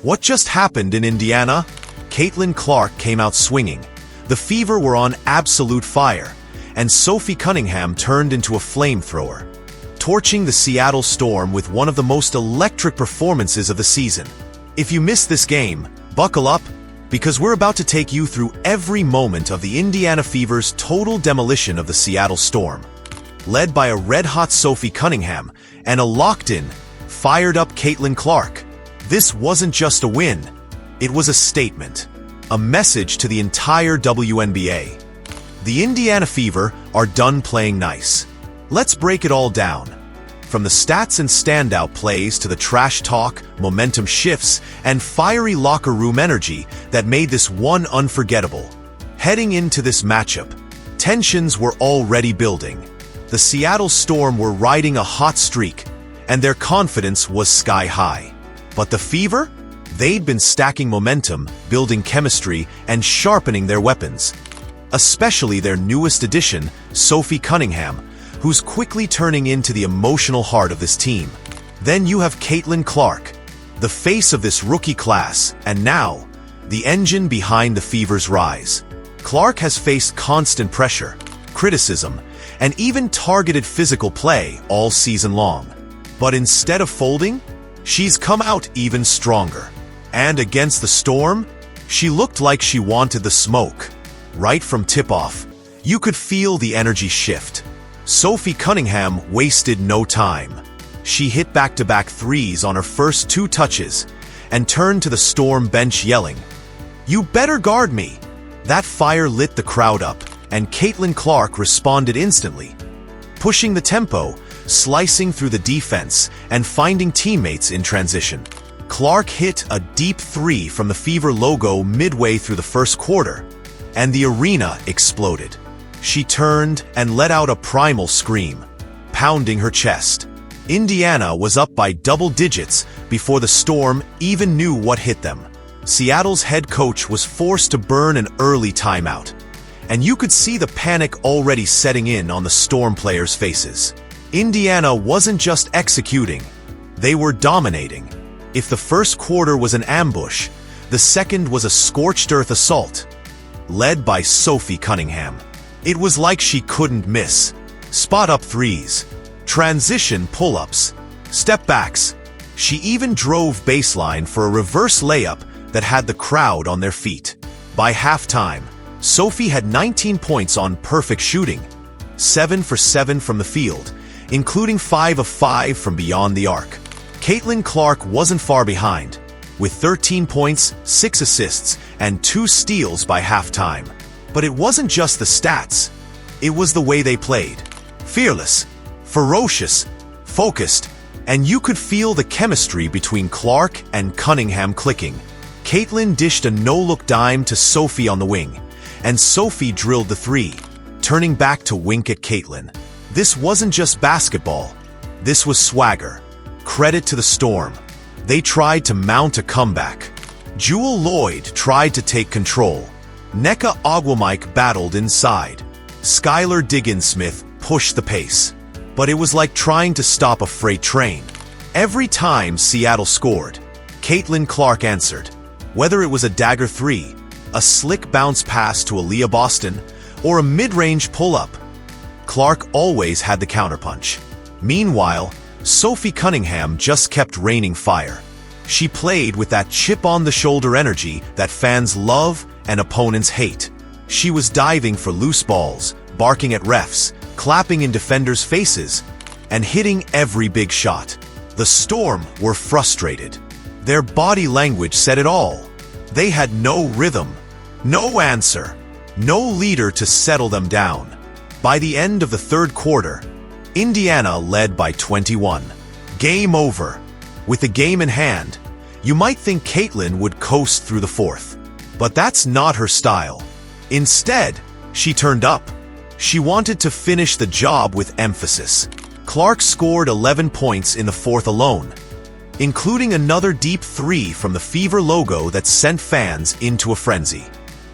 What just happened in Indiana? Caitlin Clark came out swinging. The Fever were on absolute fire, and Sophie Cunningham turned into a flamethrower, torching the Seattle Storm with one of the most electric performances of the season. If you missed this game, buckle up, because we're about to take you through every moment of the Indiana Fever's total demolition of the Seattle Storm. Led by a red-hot Sophie Cunningham and a locked-in, fired-up Caitlin Clark, this wasn't just a win, it was a statement, a message to the entire WNBA. The Indiana Fever are done playing nice. Let's break it all down. From the stats and standout plays to the trash talk, momentum shifts, and fiery locker room energy that made this one unforgettable. Heading into this matchup, tensions were already building. The Seattle Storm were riding a hot streak, and their confidence was sky high. But the Fever? They'd been stacking momentum, building chemistry, and sharpening their weapons. Especially their newest addition, Sophie Cunningham, who's quickly turning into the emotional heart of this team. Then you have Caitlin Clark, the face of this rookie class, and now, the engine behind the Fever's rise. Clark has faced constant pressure, criticism, and even targeted physical play all season long. But instead of folding, she's come out even stronger. And against the Storm, she looked like she wanted the smoke. Right from tip-off, you could feel the energy shift. Sophie Cunningham wasted no time. She hit back-to-back threes on her first 2 touches and turned to the Storm bench yelling, "You better guard me!" That fire lit the crowd up, and Caitlin Clark responded instantly, pushing the tempo, slicing through the defense, and finding teammates in transition. Clark hit a deep 3 from the Fever logo midway through the first quarter, and the arena exploded. She turned and let out a primal scream, pounding her chest. Indiana was up by double digits before the Storm even knew what hit them. Seattle's head coach was forced to burn an early timeout, and you could see the panic already setting in on the Storm players' faces. Indiana wasn't just executing, they were dominating. If the first quarter was an ambush, the second was a scorched earth assault, led by Sophie Cunningham. It was like she couldn't miss. Spot-up threes, transition pull-ups, step-backs. She even drove baseline for a reverse layup that had the crowd on their feet. By halftime, Sophie had 19 points on perfect shooting, 7 for 7 from the field, including 5 of 5 from beyond the arc. Caitlin Clark wasn't far behind, with 13 points, 6 assists, and 2 steals by halftime. But it wasn't just the stats, it was the way they played. Fearless, ferocious, focused, and you could feel the chemistry between Clark and Cunningham clicking. Caitlin dished a no-look dime to Sophie on the wing, and Sophie drilled the 3, turning back to wink at Caitlin. This wasn't just basketball, this was swagger. Credit to the Storm. They tried to mount a comeback. Jewel Lloyd tried to take control. Nneka Ogwumike battled inside. Skylar Diggins-Smith pushed the pace. But it was like trying to stop a freight train. Every time Seattle scored, Caitlin Clark answered. Whether it was a dagger 3, a slick bounce pass to Aaliyah Boston, or a mid-range pull-up, Clark always had the counterpunch. Meanwhile, Sophie Cunningham just kept raining fire. She played with that chip-on-the-shoulder energy that fans love and opponents hate. She was diving for loose balls, barking at refs, clapping in defenders' faces, and hitting every big shot. The Storm were frustrated. Their body language said it all. They had no rhythm, no answer, no leader to settle them down. By the end of the third quarter, Indiana led by 21. Game over. With the game in hand, you might think Caitlin would coast through the fourth. But that's not her style. Instead, she turned up. She wanted to finish the job with emphasis. Clark scored 11 points in the fourth alone, including another deep 3 from the Fever logo that sent fans into a frenzy.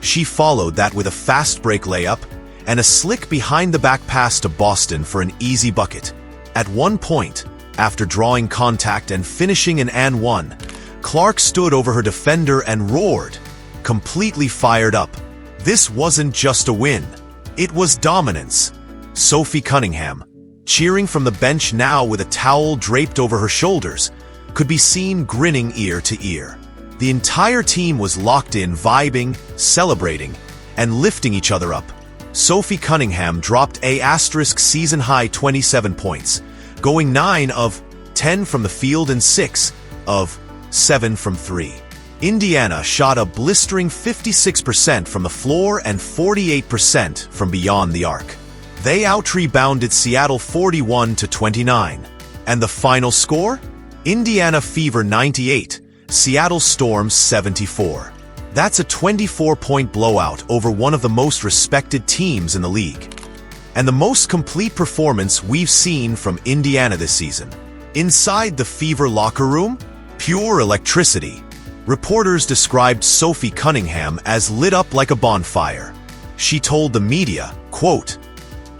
She followed that with a fast break layup and a slick behind-the-back pass to Boston for an easy bucket. At one point, after drawing contact and finishing an and one, Clark stood over her defender and roared, completely fired up. This wasn't just a win. It was dominance. Sophie Cunningham, cheering from the bench now with a towel draped over her shoulders, could be seen grinning ear to ear. The entire team was locked in, vibing, celebrating, and lifting each other up. Sophie Cunningham dropped a season-high 27 points, going 9 of 10 from the field and 6 of 7 from 3. Indiana shot a blistering 56% from the floor and 48% from beyond the arc. They out-rebounded Seattle 41-29. And the final score? Indiana Fever 98, Seattle Storm 74. That's a 24-point blowout over one of the most respected teams in the league. And the most complete performance we've seen from Indiana this season. Inside the Fever locker room, pure electricity. Reporters described Sophie Cunningham as lit up like a bonfire. She told the media, quote,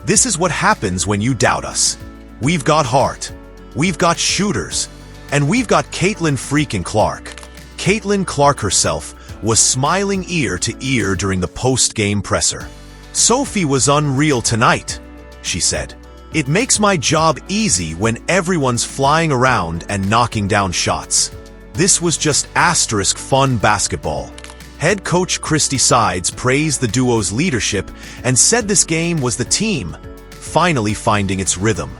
"This is what happens when you doubt us. We've got heart, we've got shooters, and we've got Caitlin freaking Clark." Caitlin Clark herself was smiling ear to ear during the post-game presser. "Sophie was unreal tonight," she said. "It makes my job easy when everyone's flying around and knocking down shots. This was just fun basketball." Head coach Christy Sides praised the duo's leadership and said this game was the team finally finding its rhythm.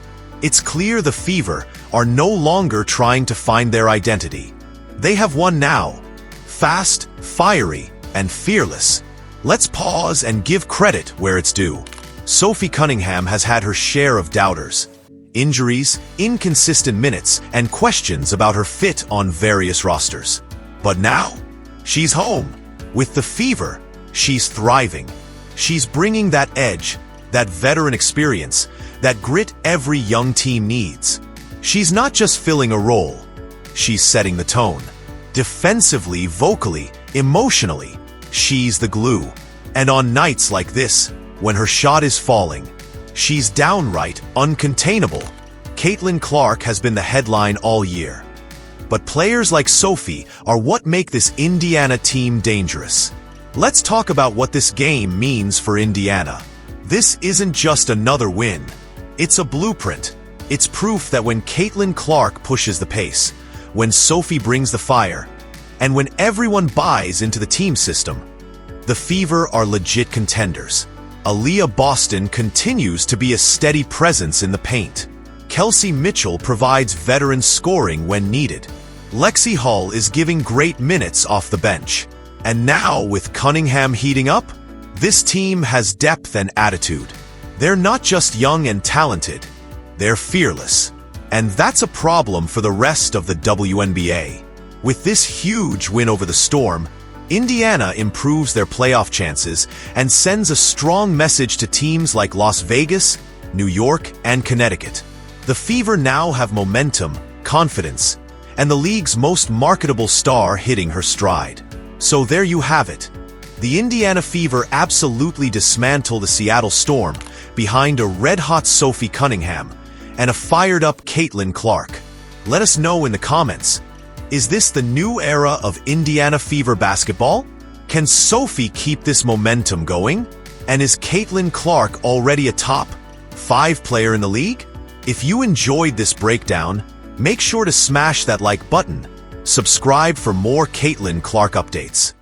It's clear the Fever are no longer trying to find their identity. They have one now. Fast, fiery, and fearless. Let's pause and give credit where it's due. Sophie Cunningham has had her share of doubters. Injuries, inconsistent minutes, and questions about her fit on various rosters. But now, she's home. With the Fever, she's thriving. She's bringing that edge, that veteran experience, that grit every young team needs. She's not just filling a role, she's setting the tone. Defensively, vocally, emotionally, she's the glue. And on nights like this, when her shot is falling, she's downright uncontainable. Caitlin Clark has been the headline all year. But players like Sophie are what make this Indiana team dangerous. Let's talk about what this game means for Indiana. This isn't just another win. It's a blueprint. It's proof that when Caitlin Clark pushes the pace, when Sophie brings the fire, and when everyone buys into the team system, the Fever are legit contenders. Aaliyah Boston continues to be a steady presence in the paint. Kelsey Mitchell provides veteran scoring when needed. Lexi Hull is giving great minutes off the bench. And now, with Cunningham heating up, this team has depth and attitude. They're not just young and talented, they're fearless. And that's a problem for the rest of the WNBA. With this huge win over the Storm, Indiana improves their playoff chances and sends a strong message to teams like Las Vegas, New York, and Connecticut. The Fever now have momentum, confidence, and the league's most marketable star hitting her stride. So there you have it. The Indiana Fever absolutely dismantled the Seattle Storm behind a red-hot Sophie Cunningham and a fired-up Caitlin Clark. Let us know in the comments. Is this the new era of Indiana Fever basketball? Can Sophie keep this momentum going? And is Caitlin Clark already a top 5 player in the league? If you enjoyed this breakdown, make sure to smash that like button. Subscribe for more Caitlin Clark updates.